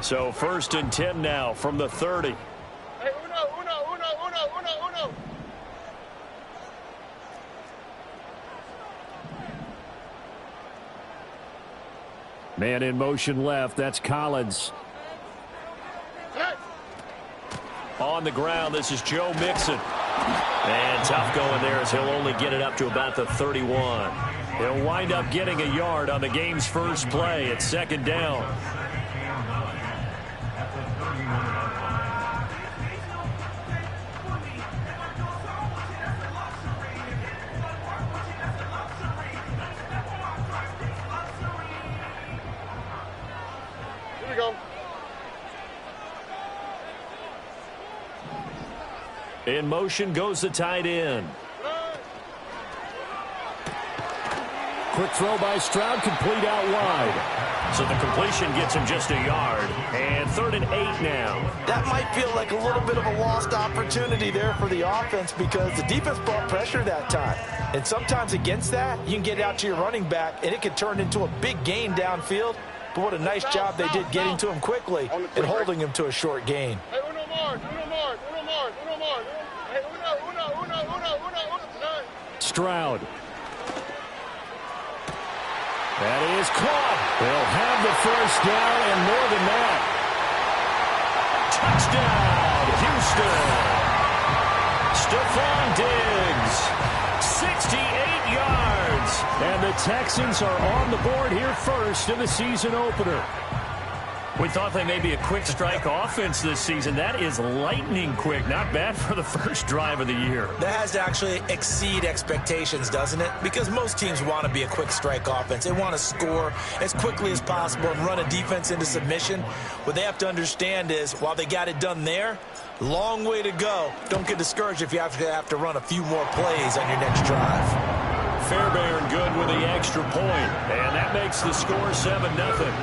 So 1st and 10 now from the 30. Hey, uno. Man in motion left. That's Collins. On the ground, this is Joe Mixon. And tough going there as he'll only get it up to about the 31. He'll wind up getting a yard on the game's first play. It's 2nd down. Here we go. In motion goes the tight end. Quick throw by Stroud, complete out wide. So the completion gets him just a yard. And 3rd and 8 now. That might feel like a little bit of a lost opportunity there for the offense because the defense brought pressure that time. And sometimes against that, you can get out to your running back, and it can turn into a big gain downfield. But what a nice job they did getting to him quickly and holding him to a short gain. Hey, uno more. Hey, uno. Stroud. That is caught. They'll have the 1st down and more than that. Touchdown, Houston. Stephon Diggs, 68 yards. And the Texans are on the board here first in the season opener. We thought they may be a quick strike offense this season. That is lightning quick. Not bad for the first drive of the year. That has to actually exceed expectations, doesn't it? Because most teams want to be a quick strike offense. They want to score as quickly as possible and run a defense into submission. What they have to understand is, while they got it done there, long way to go. Don't get discouraged if you have to run a few more plays on your next drive. Fairbairn good with the extra point. And that makes the score 7-0.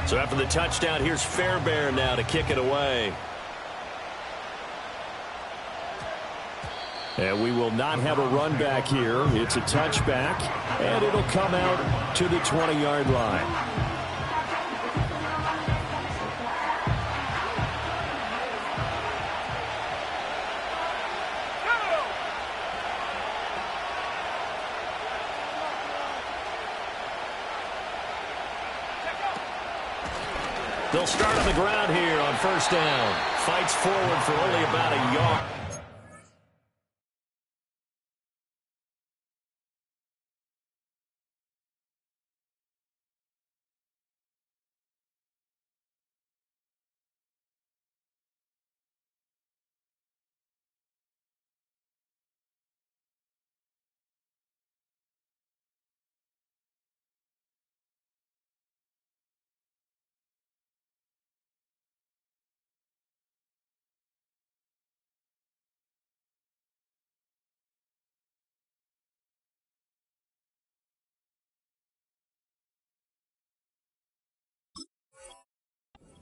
So after the touchdown, here's Fairbairn now to kick it away. And we will not have a run back here. It's a touchback, and it'll come out to the 20-yard line. They'll start on the ground here on 1st down. Fights forward for only about a yard.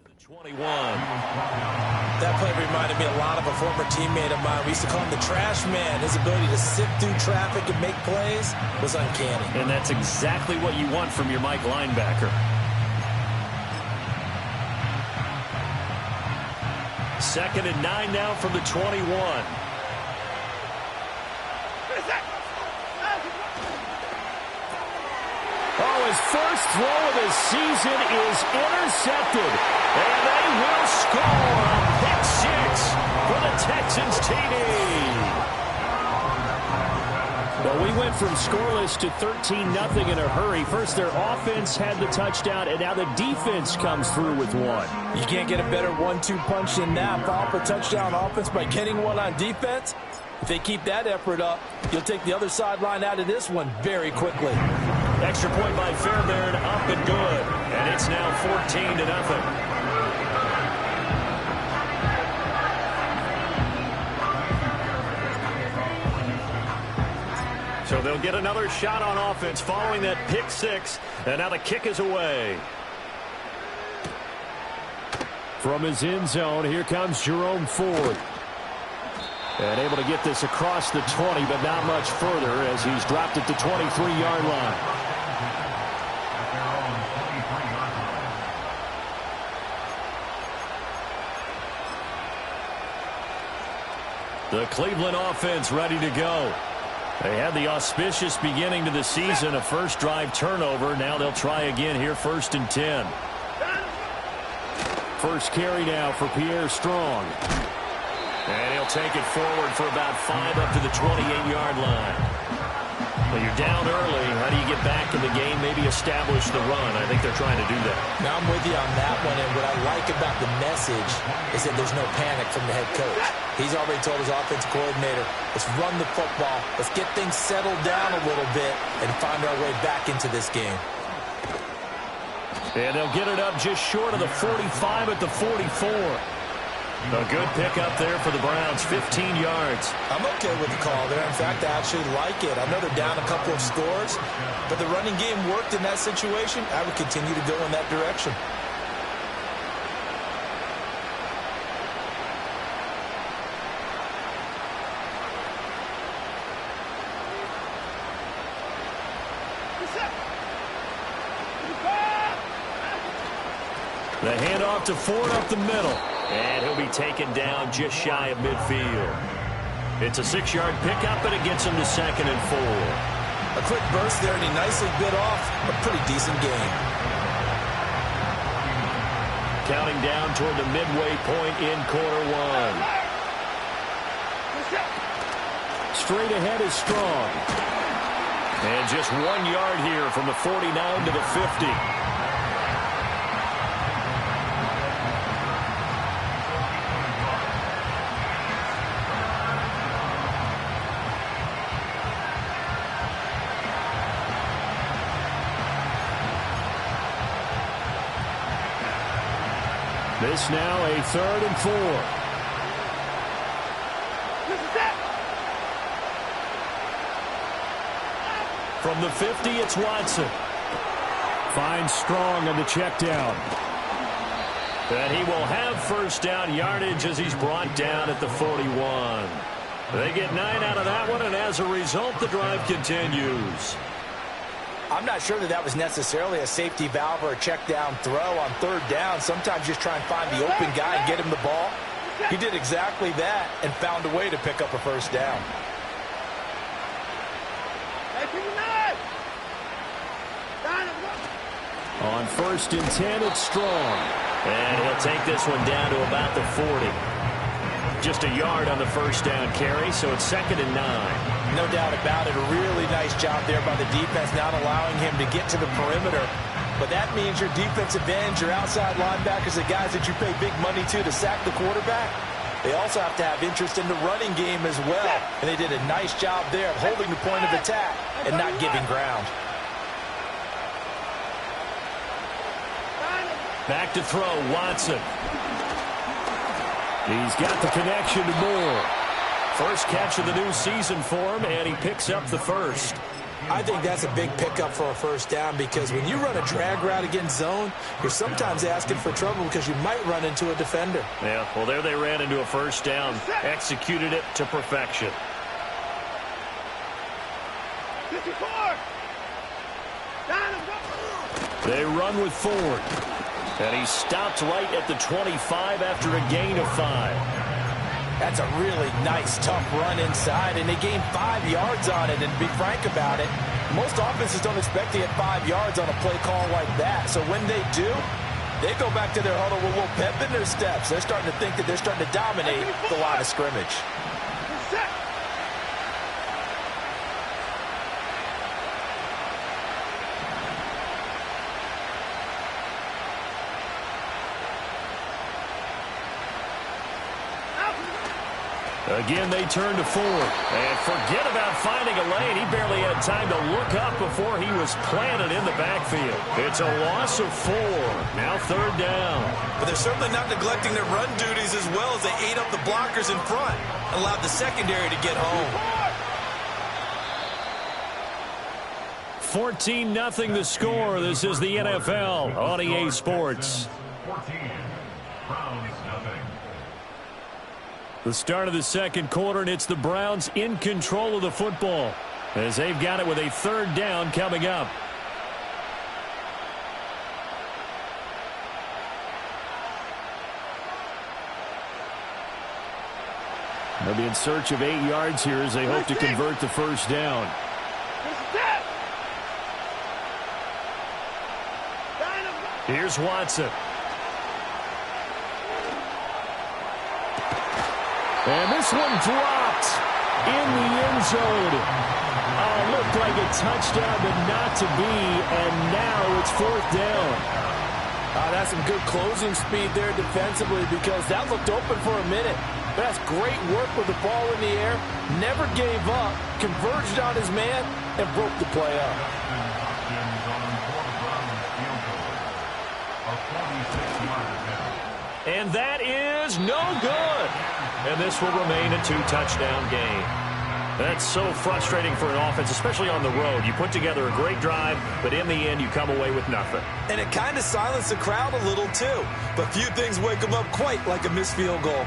The 21. That play reminded me a lot of a former teammate of mine. We used to call him the trash man. His ability to sift through traffic and make plays was uncanny. And that's exactly what you want from your Mike linebacker. 2nd and 9 now from the 21. Oh, his first throw of the season is intercepted. And they will score on pick 6 for the Texans TD. Well, we went from scoreless to 13-0 in a hurry. First, their offense had the touchdown, and now the defense comes through with one. You can't get a better 1-2 punch than that. Follow up a touchdown offense by getting one on defense. If they keep that effort up, you'll take the other sideline out of this one very quickly. Extra point by Fairbairn, up and good. And it's now 14-0. they'll get another shot on offense following that pick six. And now the kick is away. From his end zone, here comes Jerome Ford. And able to get this across the 20, but not much further as he's dropped at the 23-yard line. The Cleveland offense ready to go. They had the auspicious beginning to the season, a first drive turnover. Now they'll try again here, 1st and 10. First carry now for Pierre Strong. And he'll take it forward for about 5 up to the 28-yard line. Well, you're down early. How do you get back in the game, maybe establish the run? I think they're trying to do that. Now, I'm with you on that one, and what I like about the message is that there's no panic from the head coach. He's already told his offensive coordinator, let's run the football, let's get things settled down a little bit, and find our way back into this game. And they'll get it up just short of the 45 at the 44. A good pickup there for the Browns, 15 yards. I'm okay with the call there. In fact, I actually like it. I know they're down a couple of scores, but the running game worked in that situation. I would continue to go in that direction. The handoff to Ford up the middle. And he'll be taken down just shy of midfield. It's a 6-yard pickup, and it gets him to 2nd and 4. A quick burst there, and he nicely bit off a pretty decent gain. Counting down toward the midway point in quarter one. Straight ahead is Strong. And just 1 yard here from the 49 to the 50. This now a 3rd and 4. From the 50, it's Watson. Finds Strong on the check down. And he will have first down yardage as he's brought down at the 41. They get 9 out of that one, and as a result, the drive continues. I'm not sure that was necessarily a safety valve or a check down throw on 3rd down. Sometimes just try and find the open guy and get him the ball. He did exactly that and found a way to pick up a first down. On 1st and 10, it's Strong. And he'll take this one down to about the 40. Just a yard on the first down carry, so it's 2nd and 9. No doubt about it. A really nice job there by the defense, not allowing him to get to the perimeter. But that means your defensive ends, your outside linebackers, the guys that you pay big money to sack the quarterback, they also have to have interest in the running game as well. And they did a nice job there of holding the point of attack and not giving ground. Back to throw, Watson. He's got the connection to Moore. First catch of the new season for him, and he picks up the first. I think that's a big pickup for a first down because when you run a drag route against zone, you're sometimes asking for trouble because you might run into a defender. Yeah, well, there they ran into a first down, executed it to perfection. 54. They run with Ford. And he stopped right at the 25 after a gain of 5. That's a really nice, tough run inside, and they gained 5 yards on it. And to be frank about it, most offenses don't expect to get 5 yards on a play call like that. So when they do, they go back to their huddle with a little pep in their steps. They're starting to think that they're starting to dominate the line of scrimmage. Again, they turn to Ford. And forget about finding a lane. He barely had time to look up before he was planted in the backfield. It's a loss of 4. Now 3rd down. But they're certainly not neglecting their run duties as well as they ate up the blockers in front and allowed the secondary to get home. 14-0 the score. This is the NFL on EA Sports. The start of the second quarter, and it's the Browns in control of the football as they've got it with a third down coming up. They'll be in search of 8 yards here as they hope to convert the first down. Here's Watson. And this one dropped in the end zone. Looked like a touchdown, but not to be, and now it's fourth down. That's some good closing speed there defensively because that looked open for a minute. But that's great work with the ball in the air. Never gave up, converged on his man, and broke the play up. And that is no good. And this will remain a 2-touchdown game. That's so frustrating for an offense, especially on the road. You put together a great drive, but in the end, you come away with nothing. And it kind of silenced the crowd a little, too. But few things wake them up quite like a missed field goal.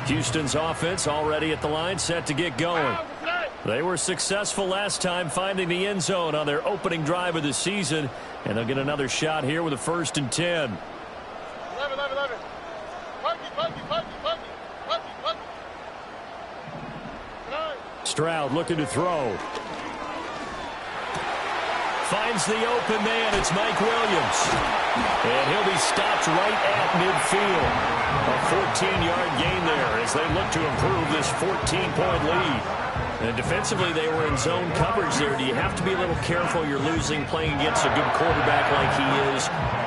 Houston's offense already at the line, set to get going. They were successful last time finding the end zone on their opening drive of the season, and they'll get another shot here with a 1st and 10. Stroud looking to throw. Finds the open man. It's Mike Williams. And he'll be stopped right at midfield. A 14-yard gain there as they look to improve this 14-point lead. And defensively, they were in zone coverage there. Do you have to be a little careful? You're losing playing against a good quarterback like he is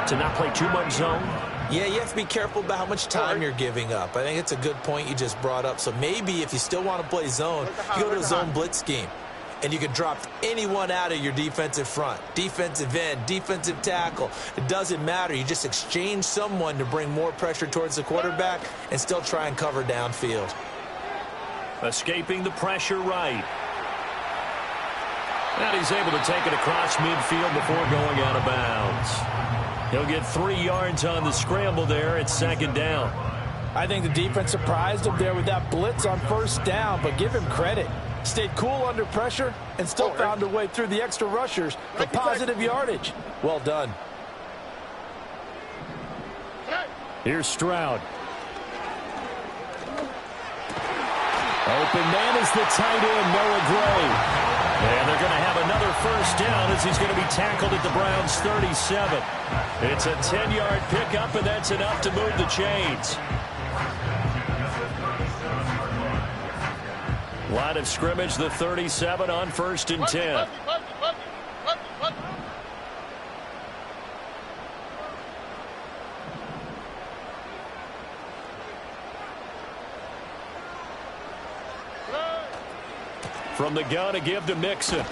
to not play too much zone? Yeah, you have to be careful about how much time you're giving up. I think it's a good point you just brought up. So maybe if you still want to play zone, you go to a zone blitz scheme. And you can drop anyone out of your defensive front. Defensive end, defensive tackle. It doesn't matter. You just exchange someone to bring more pressure towards the quarterback and still try and cover downfield. Escaping the pressure right. And he's able to take it across midfield before going out of bounds. He'll get 3 yards on the scramble there. It's 2nd down. I think the defense surprised him there with that blitz on 1st down, but give him credit. Stayed cool under pressure and still found a way through the extra rushers for positive yardage. Well done. Here's Stroud. Open man is the tight end, Noah Gray. And they're going to have another 1st down as he's going to be tackled at the Browns' 37. It's a 10-yard pickup, and that's enough to move the chains. Line of scrimmage, the 37 on 1st and 10. From the gun to give to Mixon.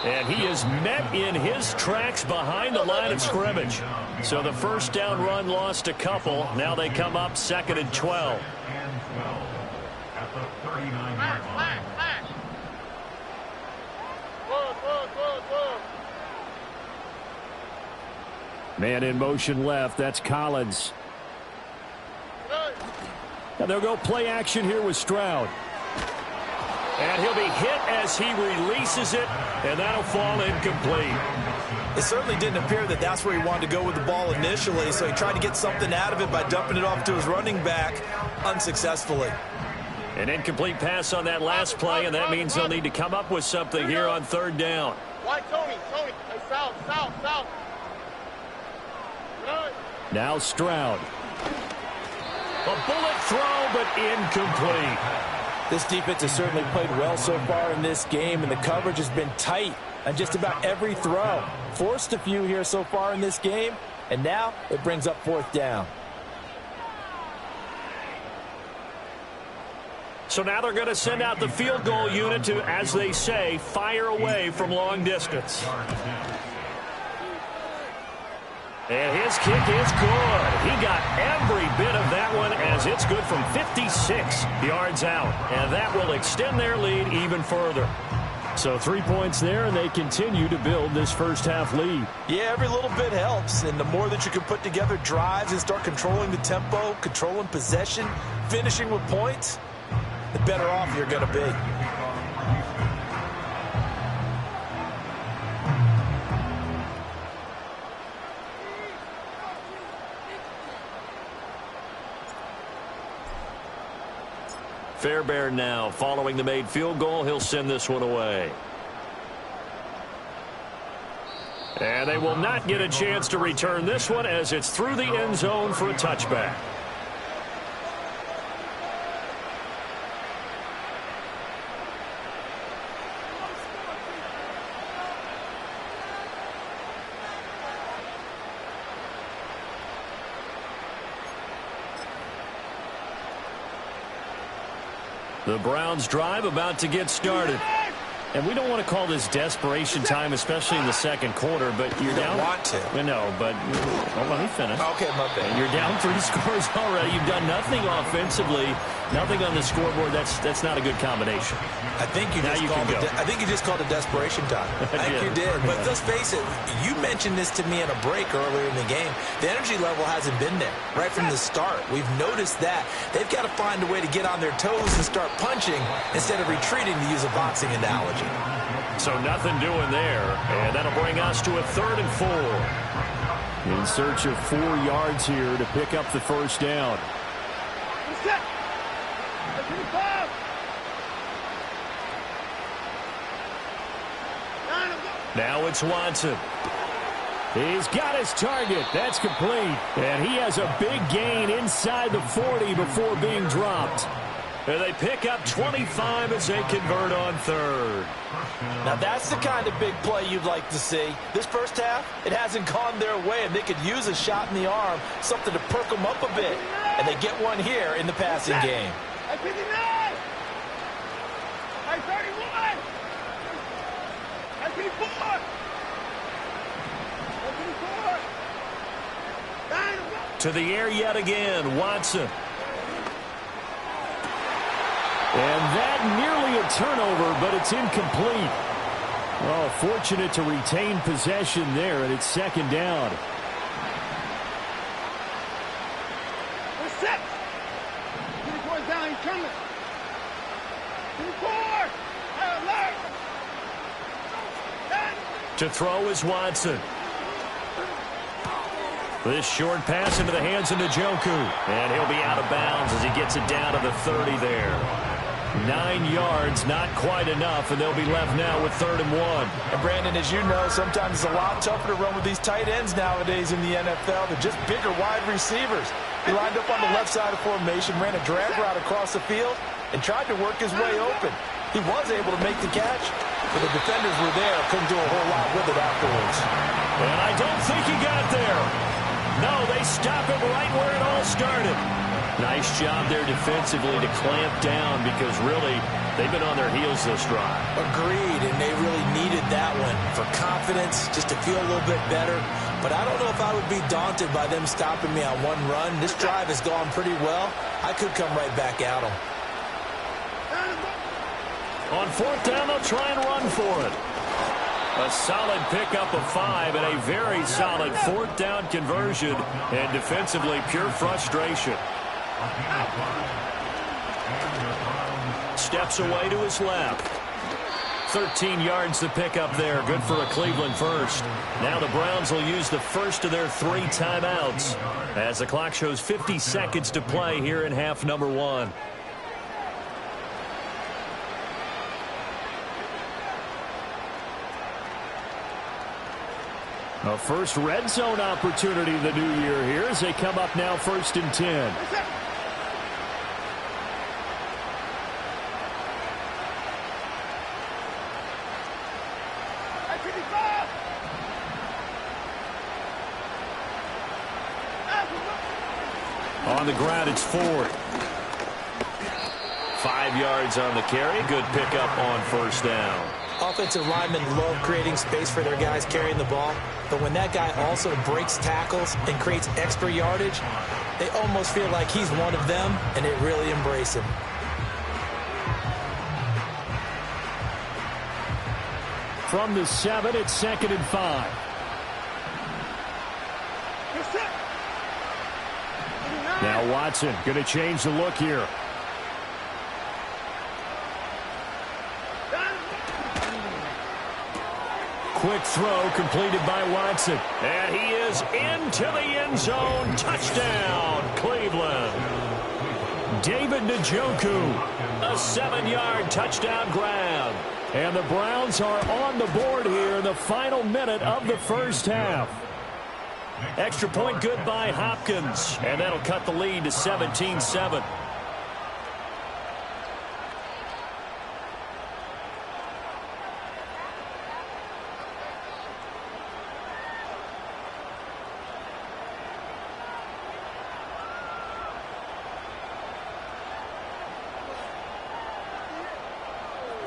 And he is met in his tracks behind the line of scrimmage. So the 1st down run lost a couple. Now they come up 2nd and 12. Man in motion left. That's Collins. And they'll go play action here with Stroud. And he'll be hit as he releases it, and that'll fall incomplete. It certainly didn't appear that that's where he wanted to go with the ball initially, so he tried to get something out of it by dumping it off to his running back unsuccessfully. An incomplete pass on that last play, and that means they'll need to come up with something here on 3rd down. Why, Tony? Hey, south. Now Stroud. A bullet throw, but incomplete. This defense has certainly played well so far in this game, and the coverage has been tight on just about every throw. Forced a few here so far in this game, and now it brings up 4th down. So now they're going to send out the field goal unit to, as they say, fire away from long distance. And his kick is good. He got every bit of that one as it's good from 56 yards out. And that will extend their lead even further. So 3 points there, and they continue to build this first half lead. Yeah, every little bit helps. And the more that you can put together drives and start controlling the tempo, controlling possession, finishing with points, the better off you're going to be. Fairbairn now following the made field goal. He'll send this one away. And they will not get a chance to return this one as it's through the end zone for a touchback. The Browns drive about to get started. And we don't want to call this desperation time, especially in the second quarter, but you're down. You don't want to. I know, but let me finish. Okay, my bad. And you're down 3 scores already. You've done nothing offensively, nothing on the scoreboard. That's not a good combination. I think you just called it desperation time. I think you did. But let's face it, you mentioned this to me in a break earlier in the game. The energy level hasn't been there right from the start. We've noticed that. They've got to find a way to get on their toes and start punching instead of retreating, to use a boxing analogy. So nothing doing there, and that'll bring us to a 3rd and 4. In search of 4 yards here to pick up the first down. Now it's Watson. He's got his target. That's complete. And he has a big gain inside the 40 before being dropped. And they pick up 25 as they convert on 3rd. Now that's the kind of big play you'd like to see. This first half, it hasn't gone their way, and they could use a shot in the arm, something to perk them up a bit. And they get one here in the passing game. I 59! I 31! I 54! I 54! To the air yet again, Watson. And that nearly a turnover, but it's incomplete. Oh, fortunate to retain possession there, and it's 2nd down. We're set! 24's down, he's coming. 24! High alert! To throw is Watson. This short pass into the hands of Njoku. And he'll be out of bounds as he gets it down to the 30 there. 9 yards, not quite enough, and they'll be left now with 3rd and 1. And Brandon, as you know, sometimes it's a lot tougher to run with these tight ends nowadays in the NFL than just bigger wide receivers. He lined up on the left side of formation, ran a drag route across the field, and tried to work his way open. He was able to make the catch, but the defenders were there, couldn't do a whole lot with it afterwards. And I don't think he got there. No, they stop him right where it all started. Nice job there defensively to clamp down because really they've been on their heels this drive. Agreed, and they really needed that one for confidence, just to feel a little bit better. But I don't know if I would be daunted by them stopping me on one run. This drive has gone pretty well. I could come right back at them. On 4th down, they'll try and run for it. A solid pickup of 5 and a very solid 4th down conversion. And defensively, pure frustration. Steps away to his left. 13 yards to pick up there. Good for a Cleveland first. Now the Browns will use the first of their 3 timeouts as the clock shows 50 seconds to play here in half number 1. A first red zone opportunity the new year here as they come up now 1st and 10. On the ground, it's Ford. 5 yards on the carry. Good pickup on 1st down. offensive linemen love creating space for their guys carrying the ball, but when that guy also breaks tackles and creates extra yardage, they almost feel like he's one of them, and they really embrace him. From the 7, it's 2nd and 5. Now Watson going to change the look here. Quick throw completed by Watson. And he is into the end zone. Touchdown, Cleveland. David Njoku, a 7-yard touchdown grab. And the Browns are on the board here in the final minute of the first half. Extra point good by Hopkins. And that'll cut the lead to 17-7.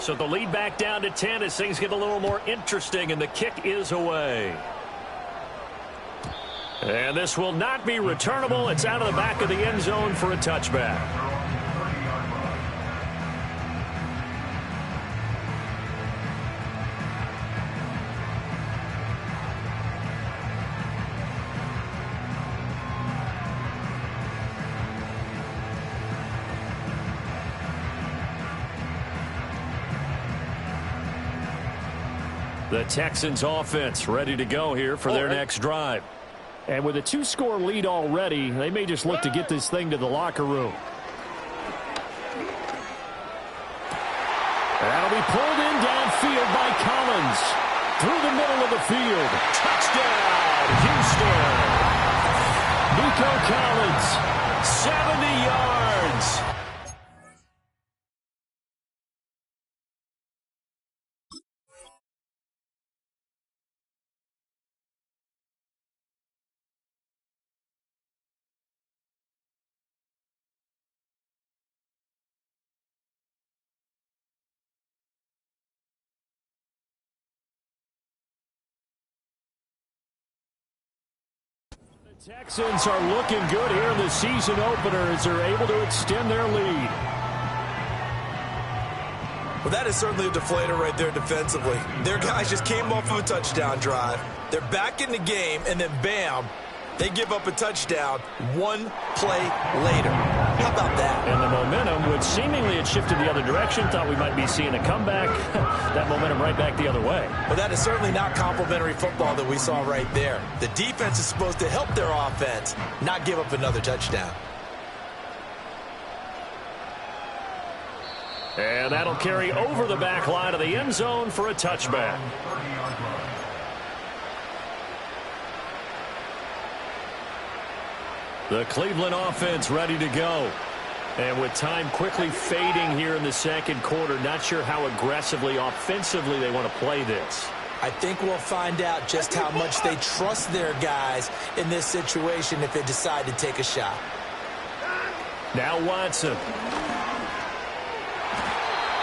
So the lead back down to 10 as things get a little more interesting, and the kick is away. And this will not be returnable. It's out of the back of the end zone for a touchback. The Texans offense ready to go here for their next drive. And with a 2-score lead already, they may just look to get this thing to the locker room. That'll be pulled in downfield by Collins. Through the middle of the field. Touchdown, Houston. Nico Collins, 70 yards. Texans are looking good here in the season opener as they're able to extend their lead. Well, that is certainly a deflator right there defensively. Their guys just came off of a touchdown drive. They're back in the game, and then bam, they give up a touchdown one play later. How about that? And the momentum, which seemingly had shifted the other direction, thought we might be seeing a comeback. That momentum right back the other way. Well, that is certainly not complimentary football that we saw right there. The defense is supposed to help their offense, not give up another touchdown. And that'll carry over the back line of the end zone for a touchback. The Cleveland offense ready to go. And with time quickly fading here in the second quarter, not sure how aggressively, offensively they want to play this. I think we'll find out just how much they trust their guys in this situation if they decide to take a shot. Now Watson.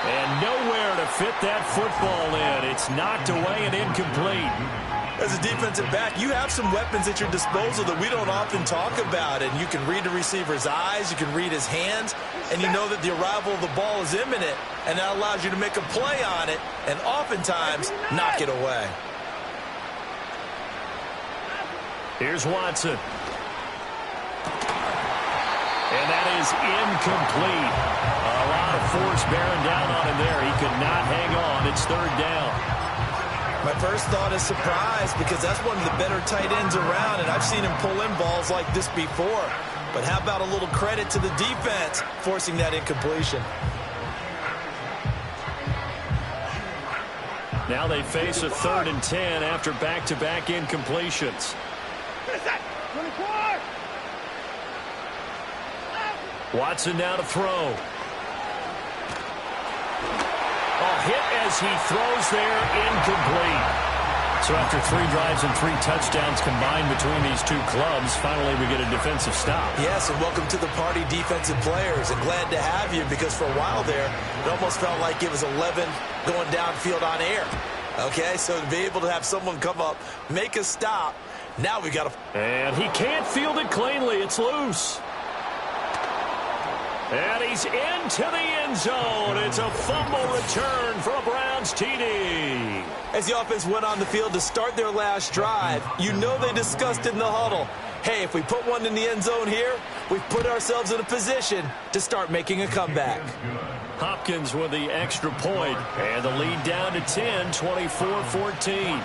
And nowhere to fit that football in. It's knocked away and incomplete. As a defensive back, you have some weapons at your disposal that we don't often talk about. And you can read the receiver's eyes, you can read his hands, and you know that the arrival of the ball is imminent. And that allows you to make a play on it and oftentimes knock it away. Here's Watson. And that is incomplete. A lot of force bearing down on him there. He could not hang on. It's third down. My first thought is surprise because that's one of the better tight ends around, and I've seen him pull in balls like this before. But how about a little credit to the defense forcing that incompletion? Now they face a 3rd and 10 after back-to-back incompletions. Watson now to throw. A hit as he throws there, incomplete. So after 3 drives and 3 touchdowns combined between these two clubs, finally we get a defensive stop. Yes, and welcome to the party, defensive players. And glad to have you, because for a while there, it almost felt like it was 11 going downfield on air. Okay, so to be able to have someone come up, make a stop, now we got to... And he can't field it cleanly. It's loose. And he's into the end zone. It's a fumble return for a Browns TD. As the offense went on the field to start their last drive, you know they discussed in the huddle, hey, if we put one in the end zone here, we've put ourselves in a position to start making a comeback. Hopkins with the extra point, and the lead down to 10, 24-14.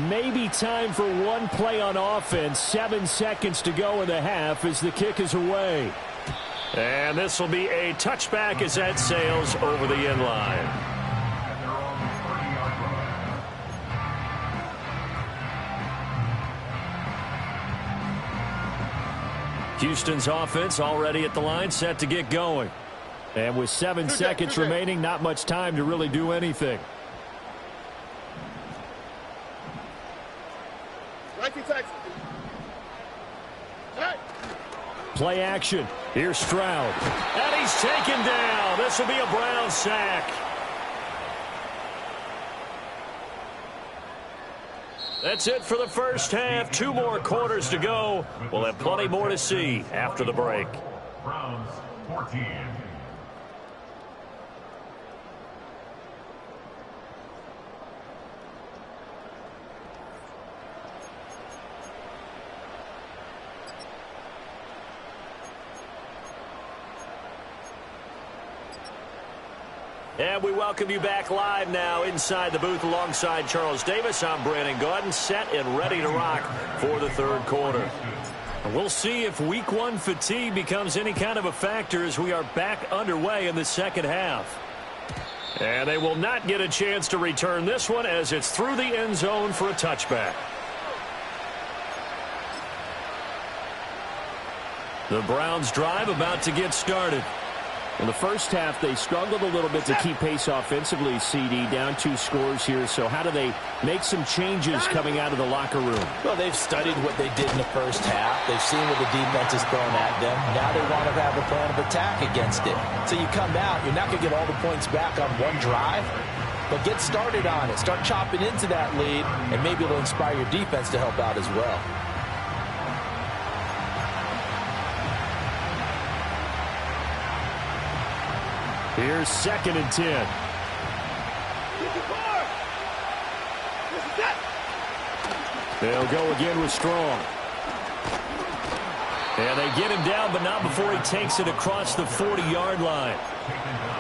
Maybe time for one play on offense. 7 seconds to go in the half as the kick is away. And this will be a touchback as that sails over the end line. Houston's offense already at the line, set to get going. And with 7 seconds remaining, not much time to really do anything. Play action. Here's Stroud. And he's taken down. This will be a Brown sack. That's it for the first half. 2 more quarters to go. We'll have plenty more to see after the break. Browns 14. And we welcome you back live now inside the booth alongside Charles Davis. I'm Brandon Gaudin, set and ready to rock for the third quarter. And we'll see if week 1 fatigue becomes any kind of a factor as we are back underway in the second half. And they will not get a chance to return this one as it's through the end zone for a touchback. The Browns drive about to get started. In the first half, they struggled a little bit to keep pace offensively, CD, down 2 scores here. So how do they make some changes coming out of the locker room? Well, they've studied what they did in the first half. They've seen what the defense has thrown at them. Now they want to have a plan of attack against it. So you come out, you're not going to get all the points back on one drive, but get started on it. Start chopping into that lead, and maybe it'll inspire your defense to help out as well. Here's 2nd and 10. They'll go again with Strong. And they get him down, but not before he takes it across the 40-yard line.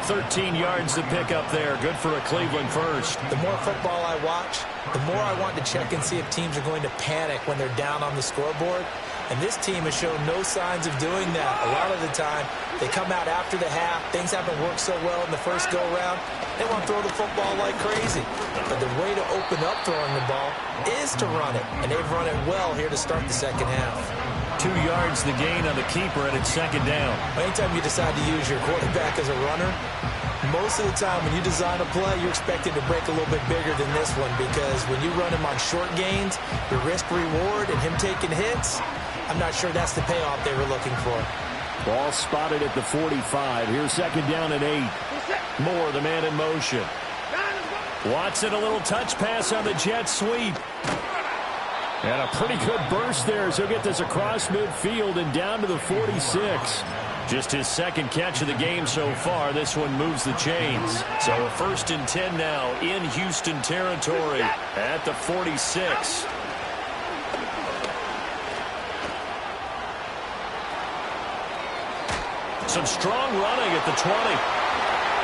13 yards to pick up there. Good for a Cleveland first. The more football I watch, the more I want to check and see if teams are going to panic when they're down on the scoreboard. And this team has shown no signs of doing that. A lot of the time, they come out after the half. Things haven't worked so well in the first go-around. They want to throw the football like crazy. But the way to open up throwing the ball is to run it. And they've run it well here to start the second half. 2 yards the gain on the keeper, and it's 2nd down. Anytime you decide to use your quarterback as a runner, most of the time when you design a play, you're expected to break a little bit bigger than this one, because when you run him on short gains, your risk-reward and him taking hits, I'm not sure that's the payoff they were looking for. Ball spotted at the 45. Here's 2nd down and 8. Moore, the man in motion. Watson, a little touch pass on the jet sweep. And a pretty good burst there as he'll get this across midfield and down to the 46. Just his 2nd catch of the game so far. This one moves the chains. So a 1st and 10 now in Houston territory at the 46. Some strong running at the 20.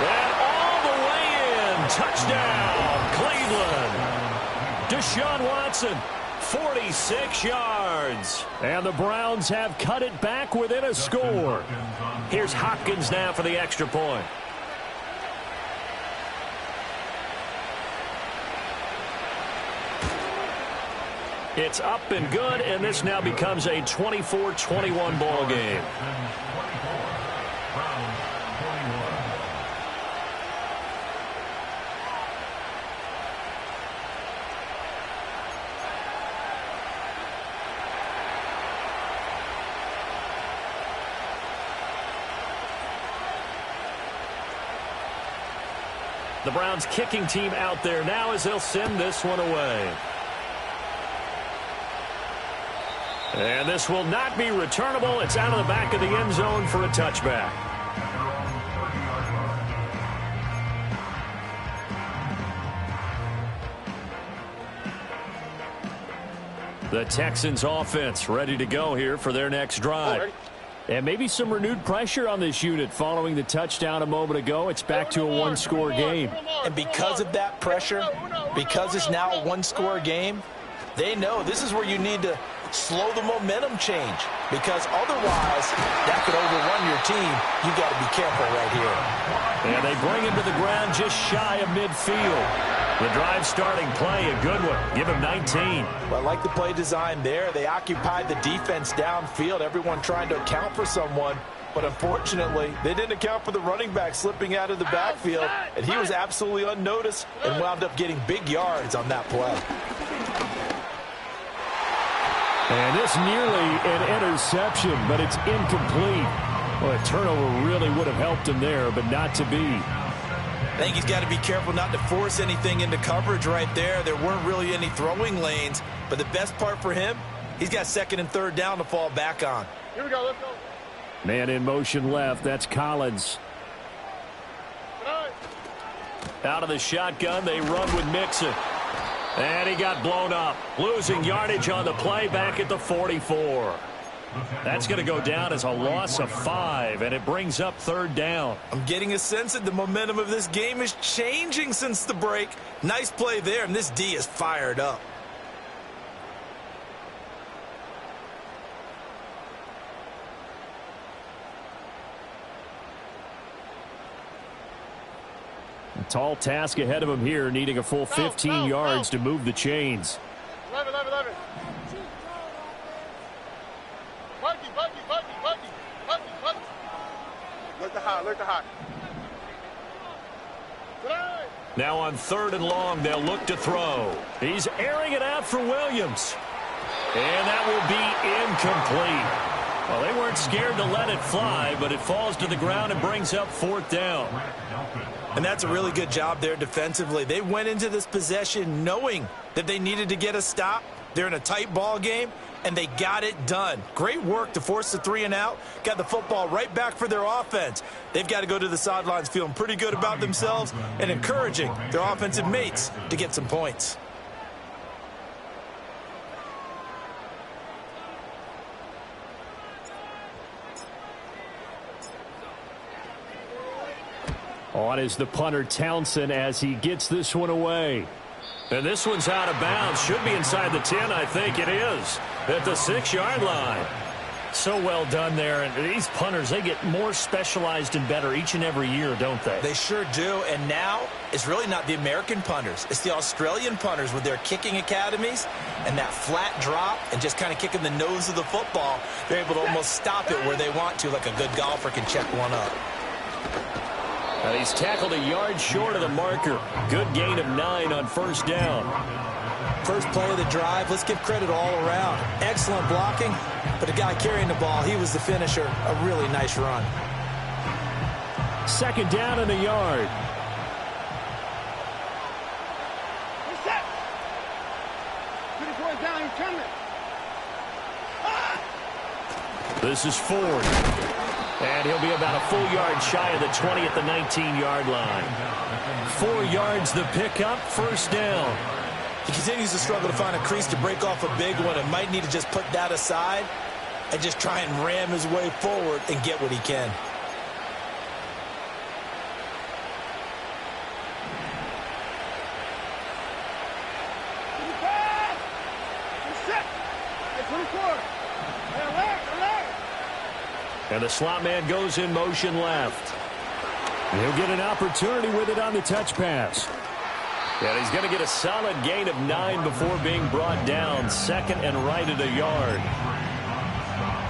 And all the way in. Touchdown, Cleveland. Deshaun Watson, 46 yards. And the Browns have cut it back within a score. Here's Hopkins now for the extra point. It's up and good, and this now becomes a 24-21 ball game. The Browns kicking team out there now as they'll send this one away. And this will not be returnable. It's out of the back of the end zone for a touchback. The Texans offense ready to go here for their next drive. And maybe some renewed pressure on this unit following the touchdown a moment ago. It's back to a one-score game. And because of that pressure, because it's now a one-score game, they know this is where you need to slow the momentum change, because otherwise that could overrun your team. You got to be careful right here. And they bring him to the ground just shy of midfield. The drive starting play, a good one. Give him 19. Well, I like the play design there. They occupied the defense downfield, everyone trying to account for someone. But unfortunately, they didn't account for the running back slipping out of the backfield, and he was absolutely unnoticed and wound up getting big yards on that play. And this nearly an interception, but it's incomplete. Well, a turnover really would have helped him there, but not to be. I think he's got to be careful not to force anything into coverage right there. There weren't really any throwing lanes, but the best part for him, he's got second and third down to fall back on. Here we go, let's go. Man in motion left, that's Collins. Out of the shotgun, they run with Mixon. And he got blown up, losing yardage on the play back at the 44. That's going to go down as a loss of 5, and it brings up third down. I'm getting a sense that the momentum of this game is changing since the break. Nice play there, and this D is fired up. A tall task ahead of him here, needing a full 15 yards to move the chains. 11. Buggy. Look to high. Now on third and long, they'll look to throw. He's airing it out for Williams. And that will be incomplete. Well, they weren't scared to let it fly, but it falls to the ground and brings up fourth down. And that's a really good job there defensively. They went into this possession knowing that they needed to get a stop. They're in a tight ball game, and they got it done. Great work to force the 3 and out. Got the football right back for their offense. They've got to go to the sidelines feeling pretty good about themselves and encouraging their offensive mates to get some points. On is the punter Townsend as he gets this one away. And this one's out of bounds. Should be inside the 10, I think it is. At the 6-yard line. So well done there. And these punters, they get more specialized and better each and every year, don't they? They sure do. And now it's really not the American punters. It's the Australian punters with their kicking academies and that flat drop and just kind of kicking the nose of the football. They're able to almost stop it where they want to, like a good golfer can check one up. And he's tackled a yard short of the marker. Good gain of 9 on first down. First play of the drive, let's give credit all around. Excellent blocking, but the guy carrying the ball, he was the finisher. A really nice run. Second down and a yard. Reset. 24 down, he's coming. This is Ford. And he'll be about a full yard shy of the 20 at the 19-yard line. 4 yards the pickup, first down. He continues to struggle to find a crease to break off a big one and might need to just put that aside and just try and ram his way forward and get what he can. And the slot man goes in motion left. He'll get an opportunity with it on the touch pass. And he's going to get a solid gain of 9 before being brought down. Second and right at a yard.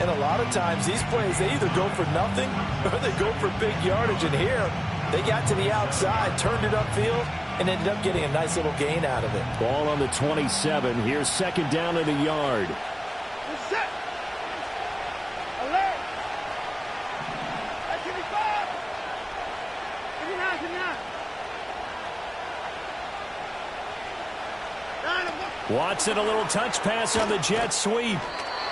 And a lot of times these plays, they either go for nothing or they go for big yardage. And here, they got to the outside, turned it upfield, and ended up getting a nice little gain out of it. Ball on the 27. Here's second down at a yard. Set. Alert. 85. 89. 9. Watson, a little touch pass on the jet sweep.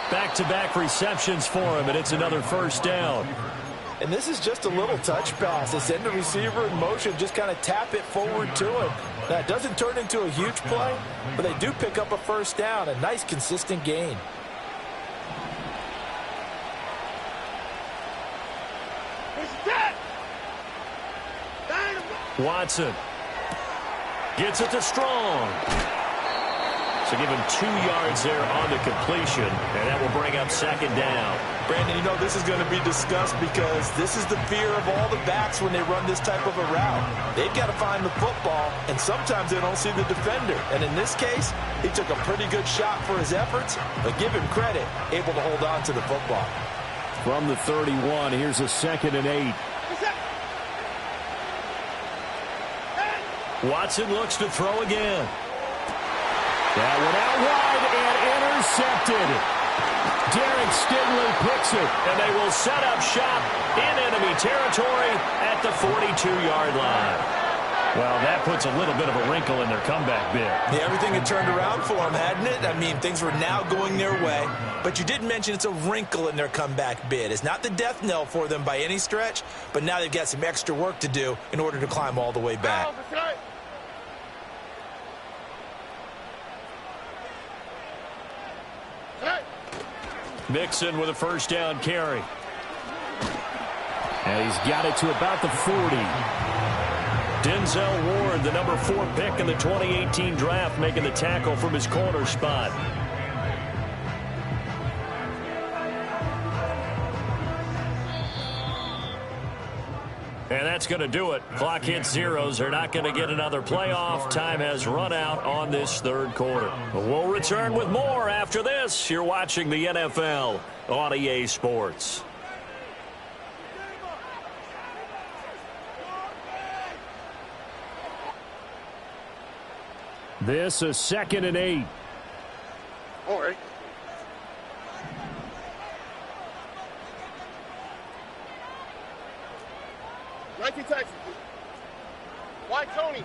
Back-to-back receptions for him, and it's another first down. And this is just a little touch pass. They send the receiver in motion, just kind of tap it forward to him. That doesn't turn into a huge play, but they do pick up a first down, a nice consistent gain. Watson gets it to Strong. So give him 2 yards there on the completion, and that will bring up second down. Brandon, you know this is going to be discussed because this is the fear of all the backs when they run this type of a route. They've got to find the football, and sometimes they don't see the defender. And in this case, he took a pretty good shot for his efforts, but give him credit, able to hold on to the football. From the 31, here's a second and 8. Watson looks to throw again. That one out wide and intercepted. Derek Stingley picks it, and they will set up shop in enemy territory at the 42-yard line. Well, that puts a little bit of a wrinkle in their comeback bid. Yeah, everything had turned around for them, hadn't it? I mean, things were now going their way. But you did mention it's a wrinkle in their comeback bid. It's not the death knell for them by any stretch, but now they've got some extra work to do in order to climb all the way back. Mixon with a first down carry. And he's got it to about the 40. Denzel Ward, the number 4 pick in the 2018 draft, making the tackle from his corner spot. And that's going to do it. Clock hits zeros. They're not going to get another playoff. Time has run out on this third quarter. We'll return with more after this. You're watching the NFL on EA Sports. This is second and 8. All right. Texas. Why Tony?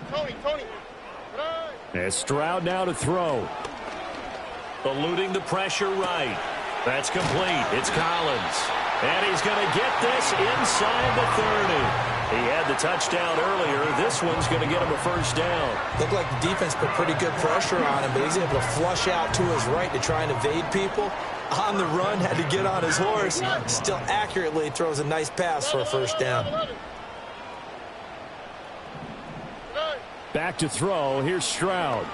And Stroud now to throw. Eluding the pressure right. That's complete. It's Collins. And he's going to get this inside the 30. He had the touchdown earlier. This one's going to get him a first down. Looked like the defense put pretty good pressure on him, but he's able to flush out to his right to try and evade people. On the run, had to get on his horse. Still accurately throws a nice pass for a first down. Back to throw. Here's Stroud.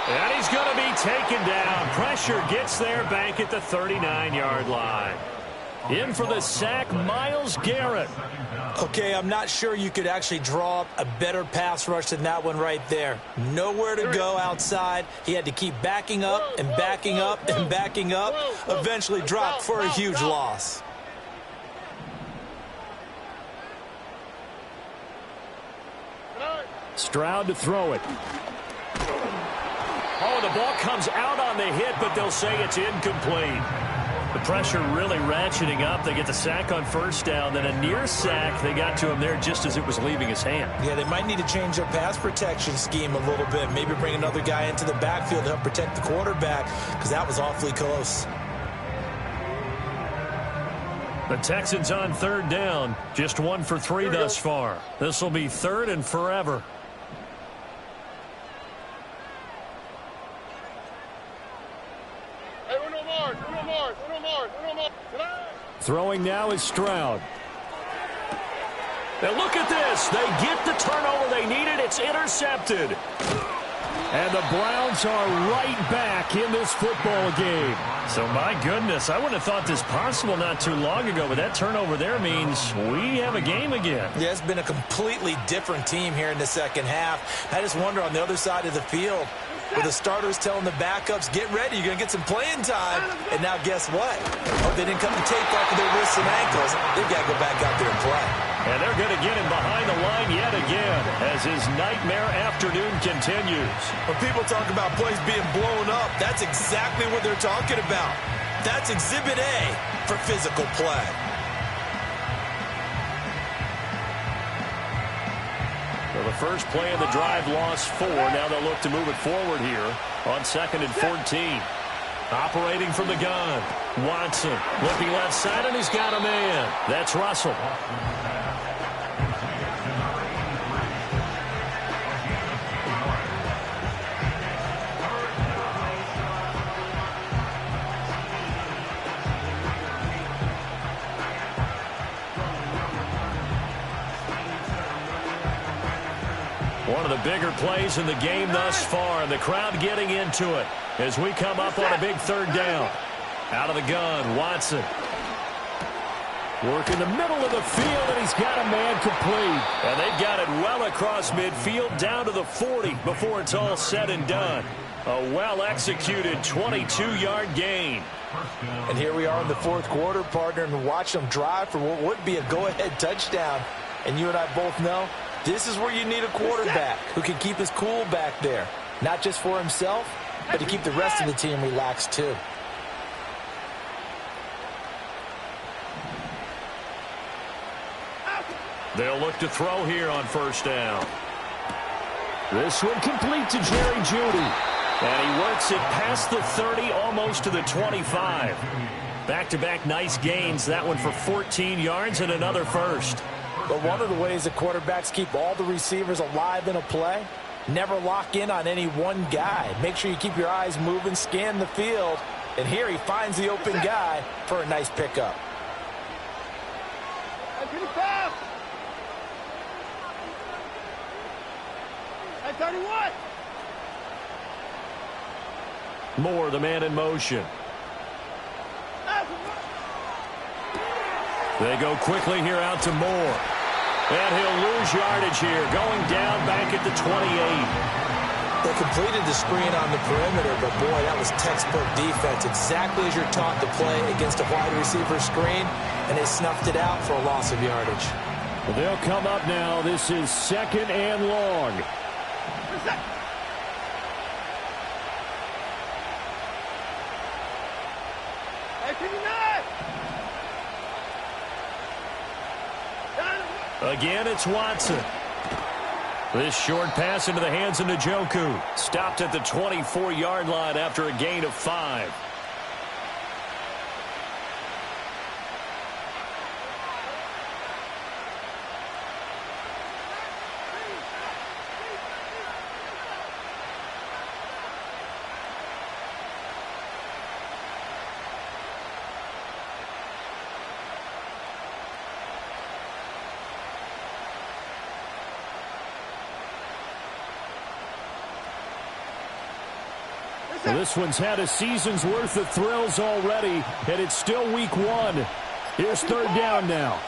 And he's going to be taken down. Pressure gets there back at the 39-yard line. In for the sack, Myles Garrett. Okay, I'm not sure you could actually draw up a better pass rush than that one right there. Nowhere to go outside. He had to keep backing up and backing up and backing up. Eventually dropped for a huge loss. Stroud to throw it. Oh, the ball comes out on the hit, but they'll say it's incomplete. The pressure really ratcheting up. They get the sack on first down, then a near sack. They got to him there just as it was leaving his hand. Yeah, they might need to change their pass protection scheme a little bit. Maybe bring another guy into the backfield to help protect the quarterback, because that was awfully close. The Texans on third down. Just 1 for 3 thus far. This will be third and forever. Throwing now is Stroud. Now look at this. They get the turnover they needed. It's intercepted. And the Browns are right back in this football game. So, my goodness, I wouldn't have thought this possible not too long ago, but that turnover there means we have a game again. Yeah, it's been a completely different team here in the second half. I just wonder on the other side of the field, with the starters telling the backups, get ready, you're going to get some playing time. And now guess what? Oh, they didn't cut the tape off of their wrists and ankles. They've got to go back out there and play. And they're going to get him behind the line yet again as his nightmare afternoon continues. When people talk about plays being blown up, that's exactly what they're talking about. That's Exhibit A for physical play. So the first play of the drive lost 4. Now they'll look to move it forward here on 2nd and 14. Operating from the gun. Watson looking left side, and he's got a man. That's Russell. One of the bigger plays in the game thus far, and the crowd getting into it as we come up on a big 3rd down. Out of the gun, Watson. Work in the middle of the field, and he's got a man complete. And they've got it well across midfield, down to the 40 before it's all said and done. A well-executed 22-yard gain. And here we are in the 4th quarter, partner, and watch them drive for what would be a go-ahead touchdown. And you and I both know this is where you need a quarterback who can keep his cool back there. Not just for himself, but to keep the rest of the team relaxed too. They'll look to throw here on 1st down. This one complete to Jerry Jeudy. And he works it past the 30, almost to the 25. Back-to-back nice gains. That one for 14 yards and another first. But one of the ways that quarterbacks keep all the receivers alive in a play, never lock in on any one guy. Make sure you keep your eyes moving, scan the field. And here he finds the open guy for a nice pickup. Moore, the man in motion. They go quickly here out to Moore. And he'll lose yardage here, going down back at the 28. They completed the screen on the perimeter, but boy, that was textbook defense. Exactly as you're taught to play against a wide receiver screen, and they snuffed it out for a loss of yardage. Well, they'll come up now. This is 2nd and long. Again, it's Watson. This short pass into the hands of Njoku. Stopped at the 24-yard line after a gain of 5. Well, this one's had a season's worth of thrills already, and it's still week 1. Here's 3rd down now.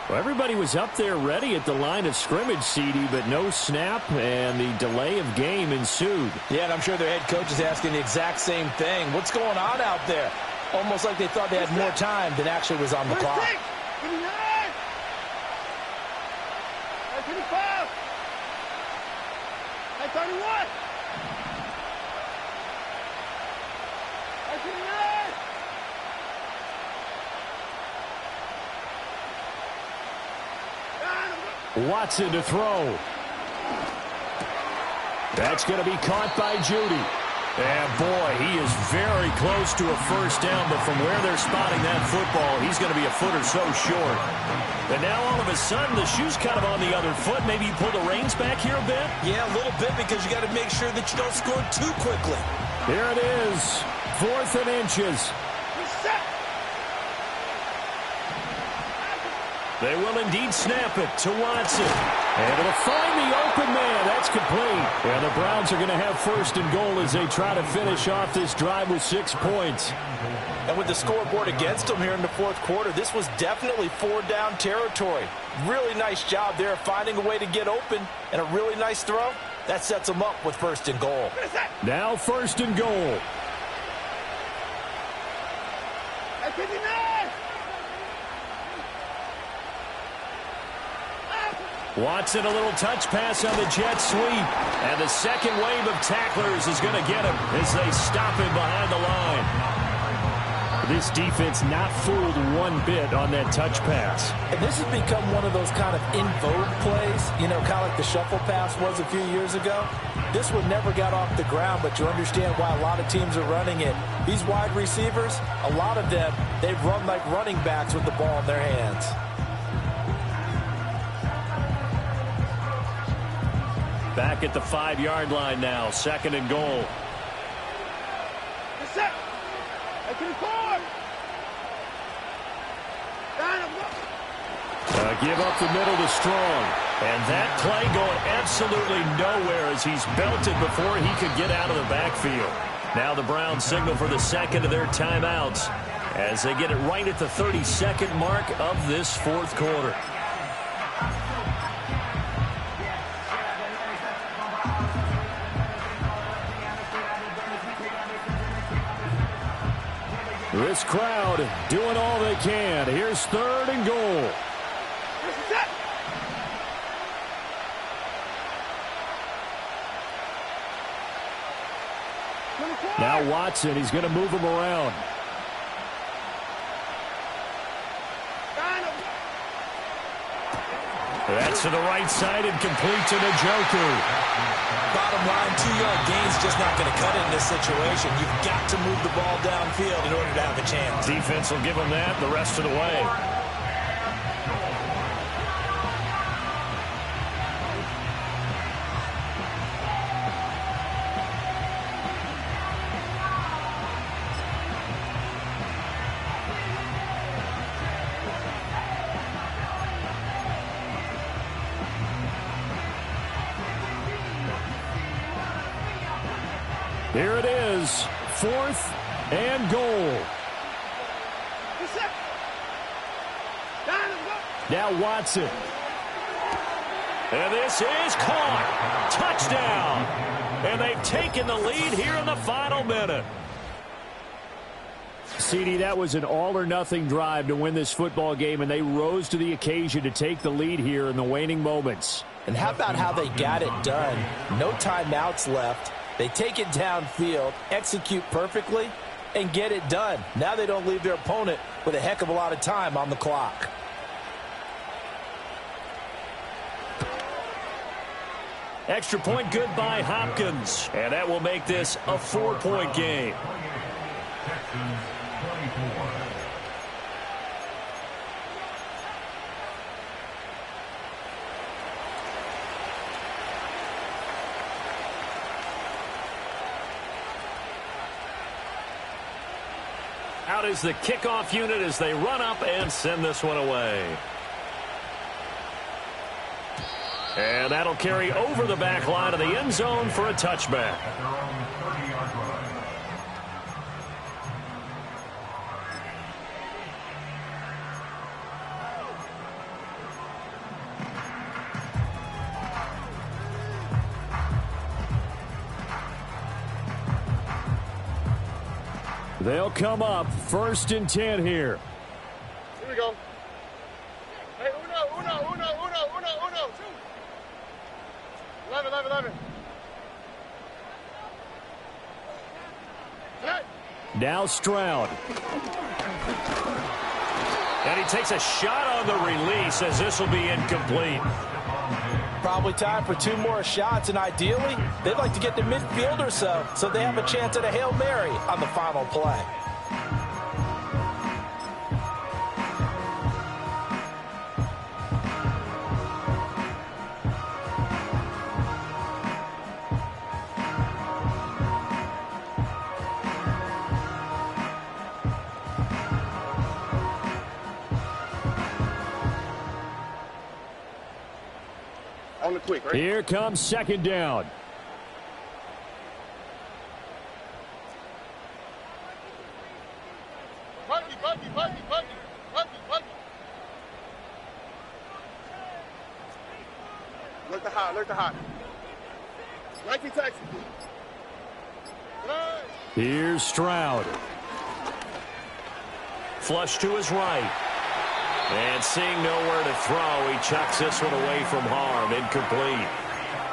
Well, everybody was up there ready at the line of scrimmage, CD, but no snap, and the delay of game ensued. Yeah, and I'm sure their head coach is asking the exact same thing. What's going on out there? Almost like they thought they had more time than actually was on the clock. Watson to throw. That's going to be caught by Jeudy. And boy, he is very close to a first down, but from where they're spotting that football, he's going to be a foot or so short. And now all of a sudden, the shoe's kind of on the other foot. Maybe you pull the reins back here a bit? Yeah, a little bit, because you got to make sure that you don't score too quickly. Here it is, 4th and inches. They will indeed snap it to Watson. And it'll find the open man. That's complete. And the Browns are going to have first and goal as they try to finish off this drive with 6 points. And with the scoreboard against them here in the fourth quarter, this was definitely 4-down territory. Really nice job there finding a way to get open, and a really nice throw. That sets them up with first and goal. Now first and goal. Watson, a little touch pass on the jet sweep. And the second wave of tacklers is going to get him as they stop him behind the line. This defense not fooled one bit on that touch pass. And this has become one of those kind of in vogue plays, you know, kind of like the shuffle pass was a few years ago. This one never got off the ground, but you understand why a lot of teams are running it. These wide receivers, a lot of them, they've run like running backs with the ball in their hands. Back at the 5-yard line now, second and goal. Give up the middle to Strong. And that play going absolutely nowhere as he's belted before he could get out of the backfield. Now the Browns signal for the second of their timeouts as they get it right at the 32nd mark of this fourth quarter. This crowd doing all they can. Here's third and goal. Now Watson, he's going to move him around. That's to the right side and complete to Njoku. Bottom line, 2-yard gain's just not going to cut it in this situation. You've got to move the ball downfield in order to have a chance. Defense will give him that the rest of the way. Here it is, fourth and goal. Now Watson. And this is caught. Touchdown. And they've taken the lead here in the final minute. CD, that was an all-or-nothing drive to win this football game, and they rose to the occasion to take the lead here in the waning moments. And how about how they got it done? No timeouts left. They take it downfield, execute perfectly, and get it done. Now they don't leave their opponent with a heck of a lot of time on the clock. Extra point good by Hopkins. And that will make this a 4-point game. Out is the kickoff unit as they run up and send this one away. And that'll carry over the back line of the end zone for a touchback. They'll come up first and 10 here. Here we go. Hey, uno. 11. Hey. Now Stroud. And he takes a shot on the release as this will be incomplete. Probably time for 2 more shots, and ideally, they'd like to get to midfield or so they have a chance at a Hail Mary on the final play. quick, right? Here comes second down. Buggy. Alert the hot. 19 Texas. Here's Stroud. Flush to his right. And seeing nowhere to throw, he chucks this one away from harm. Incomplete.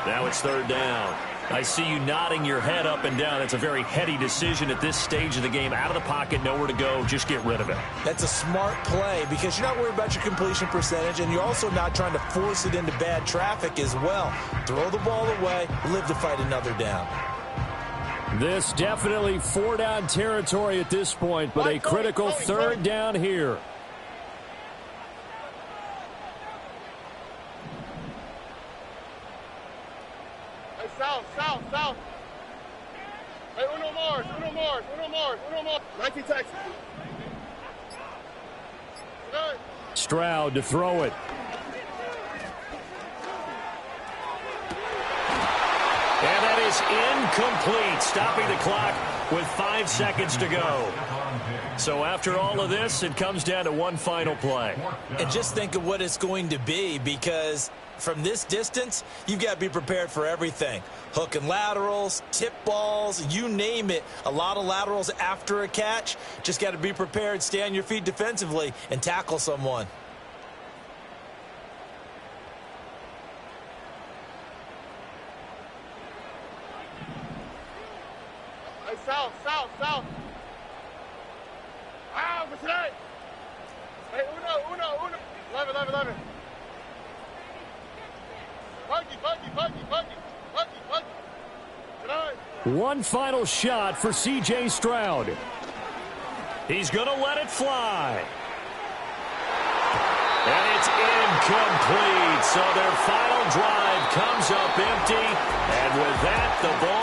Now it's third down. I see you nodding your head up and down. It's a very heady decision at this stage of the game. Out of the pocket, nowhere to go. Just get rid of it. That's a smart play because you're not worried about your completion percentage, and you're also not trying to force it into bad traffic as well. Throw the ball away, live to fight another down. This definitely four-down territory at this point, but a critical third down here. South. Hey, uno Mars. 19 Texas. Stroud to throw it. And that is incomplete, stopping the clock with 5 seconds to go. So after all of this, it comes down to one final play. And just think of what it's going to be, because from this distance, you've got to be prepared for everything. Hook and laterals, tip balls, you name it. A lot of laterals after a catch. Just got to be prepared, stay on your feet defensively, and tackle someone. Hey, south. What's that? Hey, uno. 11. Buggy. One final shot for C.J. Stroud. He's going to let it fly. And it's incomplete. So their final drive comes up empty. And with that, the ball